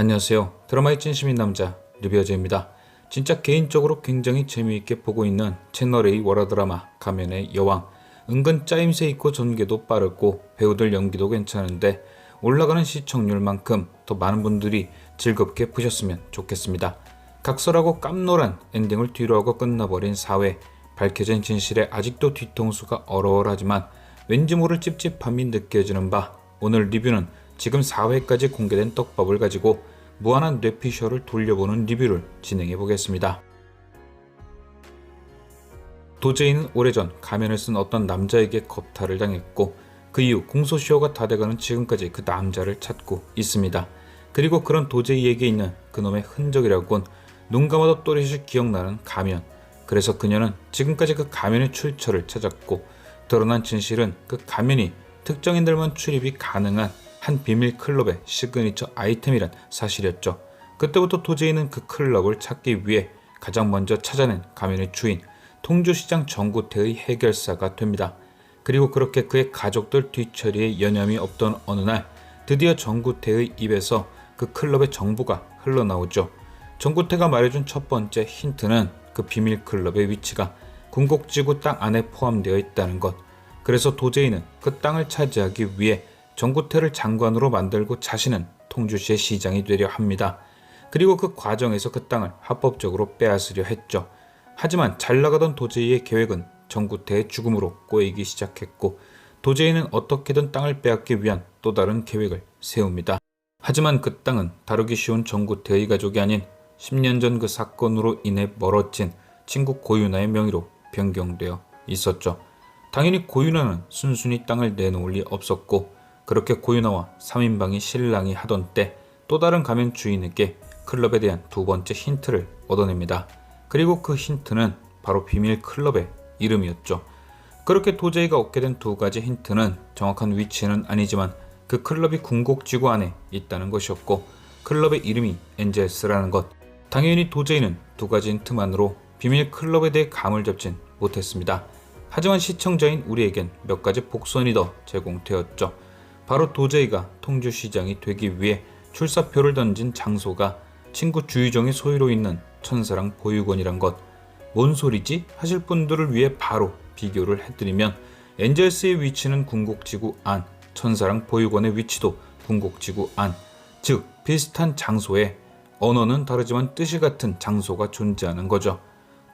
안녕하세요. 드라마의 진심인 남자 리뷰어즈입니다. 진짜 개인적으로 굉장히 재미있게 보고 있는 채널A 월화드라마 가면의 여왕. 은근 짜임새 있고 전개도 빠르고 배우들 연기도 괜찮은데 올라가는 시청률만큼 더 많은 분들이 즐겁게 보셨으면 좋겠습니다. 각설하고 깜놀한 엔딩을 뒤로하고 끝나버린 4회. 밝혀진 진실에 아직도 뒤통수가 얼얼하지만 왠지 모를 찝찝함이 느껴지는 바, 오늘 리뷰는 지금 4회까지 공개된 떡밥을 가지고 무한한 뇌피셜을 돌려보는 리뷰를 진행해 보겠습니다. 도제이는 오래전 가면을 쓴 어떤 남자에게 겁탈을 당했고 그 이후 공소시효가 다 돼가는 지금까지 그 남자를 찾고 있습니다. 그리고 그런 도제이에게 있는 그놈의 흔적이라곤 눈 감아도 또렷이 기억나는 가면. 그래서 그녀는 지금까지 그 가면의 출처를 찾았고 드러난 진실은 그 가면이 특정인들만 출입이 가능한 한 비밀 클럽의 시그니처 아이템이란 사실이었죠. 그때부터 도제이는 그 클럽을 찾기 위해 가장 먼저 찾아낸 가면의 주인 통주시장 정구태의 해결사가 됩니다. 그리고 그렇게 그의 가족들 뒤처리에 여념이 없던 어느 날 드디어 정구태의 입에서 그 클럽의 정보가 흘러나오죠. 정구태가 말해준 첫 번째 힌트는 그 비밀 클럽의 위치가 궁곡지구 땅 안에 포함되어 있다는 것. 그래서 도제이는 그 땅을 차지하기 위해 정구태를 장관으로 만들고 자신은 통주시의 시장이 되려 합니다. 그리고 그 과정에서 그 땅을 합법적으로 빼앗으려 했죠. 하지만 잘 나가던 도제이의 계획은 정구태의 죽음으로 꼬이기 시작했고 도제이는 어떻게든 땅을 빼앗기 위한 또 다른 계획을 세웁니다. 하지만 그 땅은 다루기 쉬운 정구태의 가족이 아닌 10년 전 그 사건으로 인해 멀어진 친구 고윤아의 명의로 변경되어 있었죠. 당연히 고윤아는 순순히 땅을 내놓을 리 없었고 그렇게 고윤아와 3인방이 실랑이 하던 때 또 다른 가면 주인에게 클럽에 대한 두 번째 힌트를 얻어냅니다. 그리고 그 힌트는 바로 비밀 클럽의 이름이었죠. 그렇게 도제이가 얻게 된 두 가지 힌트는 정확한 위치는 아니지만 그 클럽이 궁곡지구 안에 있다는 것이었고 클럽의 이름이 엔젤스라는 것. 당연히 도제이는 두 가지 힌트만으로 비밀 클럽에 대해 감을 잡진 못했습니다. 하지만 시청자인 우리에겐 몇 가지 복선이 더 제공되었죠. 바로 도제이가 통주시장이 되기 위해 출사표를 던진 장소가 친구 주유정의 소유로 있는 천사랑 보육원이란 것. 뭔 소리지? 하실 분들을 위해 바로 비교를 해드리면 엔젤스의 위치는 궁곡지구 안, 천사랑 보육원의 위치도 궁곡지구 안. 즉 비슷한 장소에 언어는 다르지만 뜻이 같은 장소가 존재하는 거죠.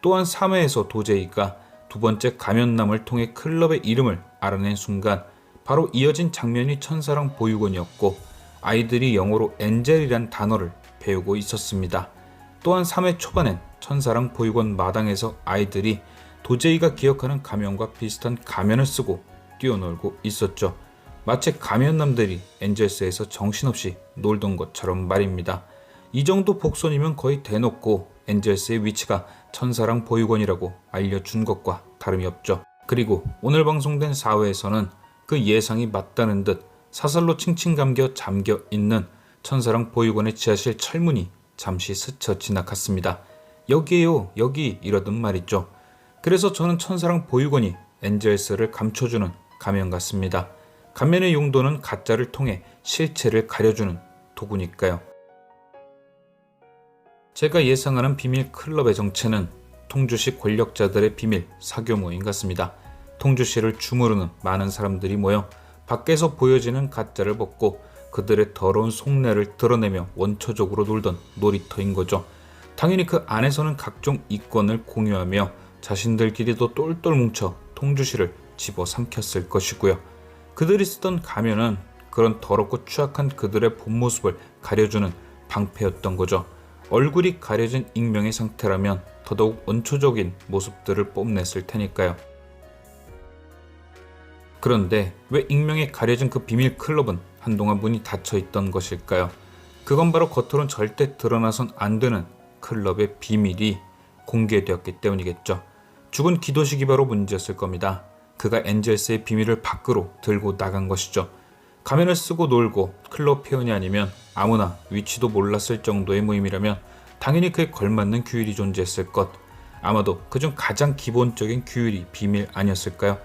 또한 3회에서 도제이가 두 번째 가면남을 통해 클럽의 이름을 알아낸 순간 바로 이어진 장면이 천사랑 보육원이었고 아이들이 영어로 엔젤이란 단어를 배우고 있었습니다. 또한 3회 초반엔 천사랑 보육원 마당에서 아이들이 도제이가 기억하는 가면과 비슷한 가면을 쓰고 뛰어놀고 있었죠. 마치 가면남들이 엔젤스에서 정신없이 놀던 것처럼 말입니다. 이 정도 복선이면 거의 대놓고 엔젤스의 위치가 천사랑 보육원이라고 알려준 것과 다름이 없죠. 그리고 오늘 방송된 4회에서는 그 예상이 맞다는 듯 사설로 칭칭 감겨 잠겨 있는 천사랑 보육원의 지하실 철문이 잠시 스쳐 지나갔습니다. 여기에요, 여기 이러던 말이죠. 그래서 저는 천사랑 보육원이 엔젤스를 감춰주는 가면 같습니다. 가면의 용도는 가짜를 통해 실체를 가려주는 도구니까요. 제가 예상하는 비밀 클럽의 정체는 통주시 권력자들의 비밀 사교 모임 같습니다. 통주시를 주무르는 많은 사람들이 모여 밖에서 보여지는 가짜를 벗고 그들의 더러운 속내를 드러내며 원초적으로 놀던 놀이터인 거죠. 당연히 그 안에서는 각종 이권을 공유하며 자신들끼리도 똘똘 뭉쳐 통주시를 집어삼켰을 것이고요. 그들이 쓰던 가면은 그런 더럽고 추악한 그들의 본 모습을 가려주는 방패였던 거죠. 얼굴이 가려진 익명의 상태라면 더더욱 원초적인 모습들을 뽐냈을 테니까요. 그런데 왜 익명에 가려진 그 비밀 클럽은 한동안 문이 닫혀 있던 것일까요? 그건 바로 겉으론 절대 드러나선 안 되는 클럽의 비밀이 공개되었기 때문이겠죠. 죽은 기도식이 바로 문제였을 겁니다. 그가 엔젤스의 비밀을 밖으로 들고 나간 것이죠. 가면을 쓰고 놀고 클럽 회원이 아니면 아무나 위치도 몰랐을 정도의 모임이라면 당연히 그에 걸맞는 규율이 존재했을 것. 아마도 그중 가장 기본적인 규율이 비밀 아니었을까요?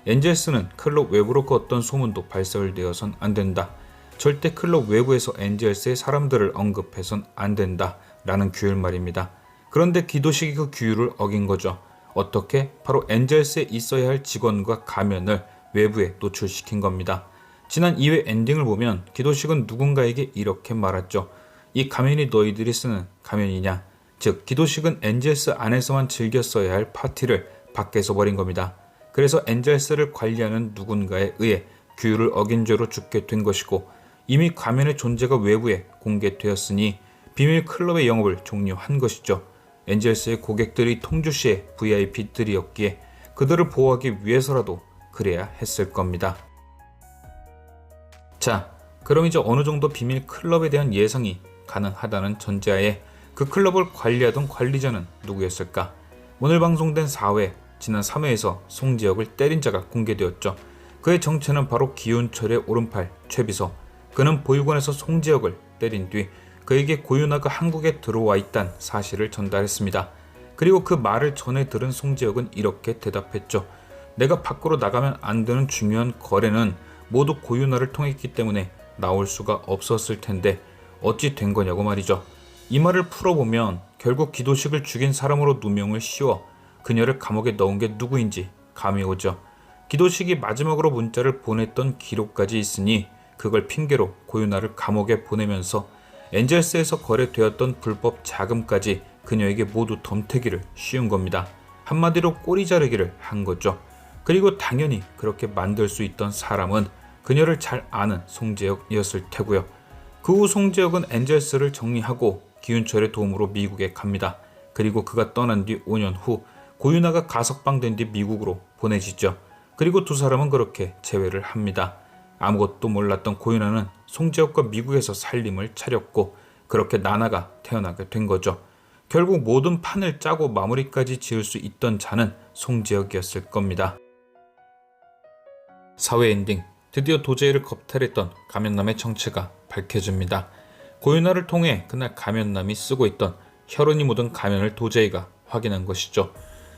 엔젤스는 클럽 외부로 그 어떤 소문도 발설되어선 안 된다. 절대 클럽 외부에서 엔젤스의 사람들을 언급해선 안 된다 라는 규율 말입니다. 그런데 기도식이 그 규율을 어긴 거죠. 어떻게? 바로 엔젤스에 있어야 할 직원과 가면을 외부에 노출시킨 겁니다. 지난 2회 엔딩을 보면 기도식은 누군가에게 이렇게 말했죠. 이 가면이 너희들이 쓰는 가면이냐? 즉 기도식은 엔젤스 안에서만 즐겼어야 할 파티를 밖에서 벌인 겁니다. 그래서 엔젤스를 관리하는 누군가에 의해 규율을 어긴 죄로 죽게 된 것이고, 이미 가면의 존재가 외부에 공개되었으니 비밀 클럽의 영업을 종료한 것이죠. 엔젤스의 고객들이 통주시의 VIP들이었기에 그들을 보호하기 위해서라도 그래야 했을 겁니다. 자, 그럼 이제 어느 정도 비밀 클럽에 대한 예상이 가능하다는 전제하에 그 클럽을 관리하던 관리자는 누구였을까? 오늘 방송된 4회, 지난 3회에서 송지혁을 때린 자가 공개되었죠. 그의 정체는 바로 기훈철의 오른팔 최비서. 그는 보육원에서 송지혁을 때린 뒤 그에게 고윤아가 한국에 들어와 있다는 사실을 전달했습니다. 그리고 그 말을 전해 들은 송지혁은 이렇게 대답했죠. 내가 밖으로 나가면 안 되는 중요한 거래는 모두 고윤아를 통했기 때문에 나올 수가 없었을 텐데 어찌 된 거냐고 말이죠. 이 말을 풀어보면 결국 기도식을 죽인 사람으로 누명을 씌워 그녀를 감옥에 넣은 게 누구인지 감이 오죠. 기도식이 마지막으로 문자를 보냈던 기록까지 있으니 그걸 핑계로 고윤아를 감옥에 보내면서 엔젤스에서 거래되었던 불법 자금까지 그녀에게 모두 덤태기를 씌운 겁니다. 한마디로 꼬리 자르기를 한 거죠. 그리고 당연히 그렇게 만들 수 있던 사람은 그녀를 잘 아는 송지혁이었을 테고요. 그 후 송지혁은 엔젤스를 정리하고 기훈철의 도움으로 미국에 갑니다. 그리고 그가 떠난 뒤 5년 후 고윤아가 가석방된 뒤 미국으로 보내지죠. 그리고 두 사람은 그렇게 재회를 합니다. 아무것도 몰랐던 고윤아는 송지혁과 미국에서 살림을 차렸고 그렇게 나나가 태어나게 된 거죠. 결국 모든 판을 짜고 마무리까지 지을 수 있던 자는 송지혁이었을 겁니다. 4회 엔딩, 드디어 도제이를 겁탈했던 가면남의 정체가 밝혀집니다. 고윤아를 통해 그날 가면남이 쓰고 있던 혈흔이 묻은 가면을 도제이가 확인한 것이죠.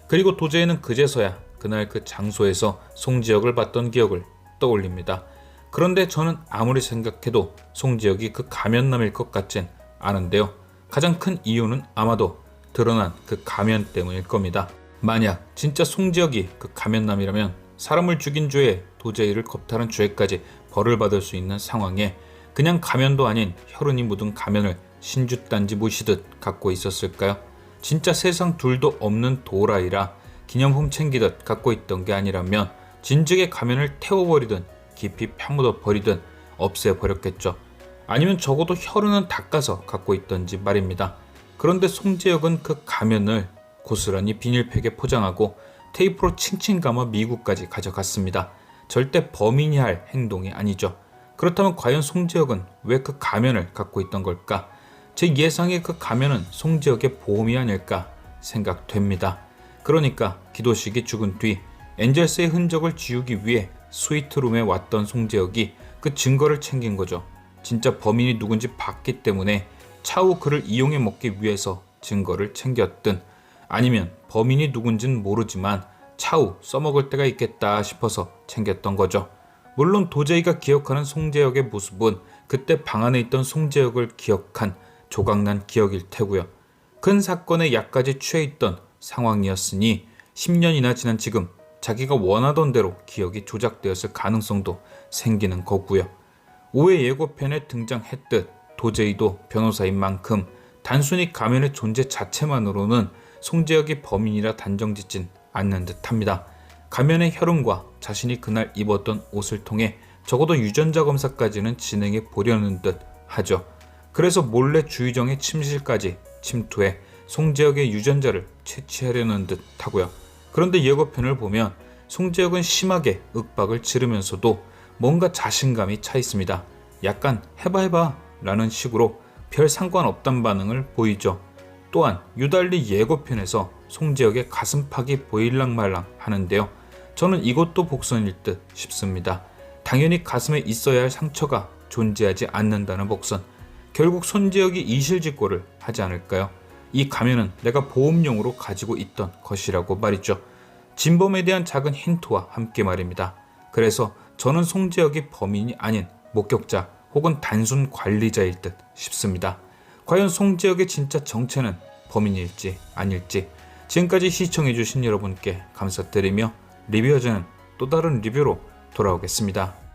그리고 도제이는 그제서야 그날 그 장소에서 송지혁을 봤던 기억을 떠올립니다. 그런데 저는 아무리 생각해도 송지혁이 그 가면남일 것 같진 않은데요. 가장 큰 이유는 아마도 드러난 그 가면 때문일 겁니다. 만약 진짜 송지혁이 그 가면남이라면 사람을 죽인 죄에 도제이를 겁탈한 죄까지 벌을 받을 수 있는 상황에 그냥 가면도 아닌 혈흔이 묻은 가면을 신주단지 모시듯 갖고 있었을까요? 진짜 세상 둘도 없는 도라이라 기념품 챙기듯 갖고 있던 게 아니라면 진즉에 가면을 태워버리든 깊이 파묻어 버리든 없애버렸겠죠. 아니면 적어도 혈흔은 닦아서 갖고 있던지 말입니다. 그런데 송지혁은 그 가면을 고스란히 비닐팩에 포장하고 테이프로 칭칭 감아 미국까지 가져갔습니다. 절대 범인이 할 행동이 아니죠. 그렇다면 과연 송지혁은 왜 그 가면을 갖고 있던 걸까? 제 예상에 그 가면은 송지혁의 보험이 아닐까 생각됩니다. 그러니까 기도식이 죽은 뒤 엔젤스의 흔적을 지우기 위해 스위트룸에 왔던 송지혁이 그 증거를 챙긴 거죠. 진짜 범인이 누군지 봤기 때문에 차후 그를 이용해 먹기 위해서 증거를 챙겼든, 아니면 범인이 누군진 모르지만 차후 써먹을 때가 있겠다 싶어서 챙겼던 거죠. 물론 도제이가 기억하는 송지혁의 모습은 그때 방 안에 있던 송지혁을 기억한 조각난 기억일 테고요. 큰 사건에 약까지 취해 있던 상황이었으니 10년이나 지난 지금 자기가 원하던 대로 기억이 조작되었을 가능성도 생기는 거고요. 5회 예고편에 등장했듯 도제이도 변호사인 만큼 단순히 가면의 존재 자체만으로는 송지혁이 범인이라 단정짓진 않는 듯합니다. 가면의 혈흔과 자신이 그날 입었던 옷을 통해 적어도 유전자 검사까지는 진행해 보려는 듯 하죠. 그래서 몰래 주의정의 침실까지 침투해 송지혁의 유전자를 채취하려는 듯 하고요. 그런데 예고편을 보면 송지혁은 심하게 윽박을 지르면서도 뭔가 자신감이 차 있습니다. 약간 해봐 라는 식으로 별 상관없단 반응을 보이죠. 또한 유달리 예고편에서 송지혁의 가슴팍이 보일랑말랑 하는데요. 저는 이것도 복선일 듯 싶습니다. 당연히 가슴에 있어야 할 상처가 존재하지 않는다는 복선. 결국 손지혁이 이실직고를 하지 않을까요? 이 가면은 내가 보험용으로 가지고 있던 것이라고 말이죠. 진범에 대한 작은 힌트와 함께 말입니다. 그래서 저는 송지혁이 범인이 아닌 목격자 혹은 단순 관리자일 듯 싶습니다. 과연 송지혁의 진짜 정체는 범인일지 아닐지 지금까지 시청해주신 여러분께 감사드리며 리뷰어즈는 또 다른 리뷰로 돌아오겠습니다.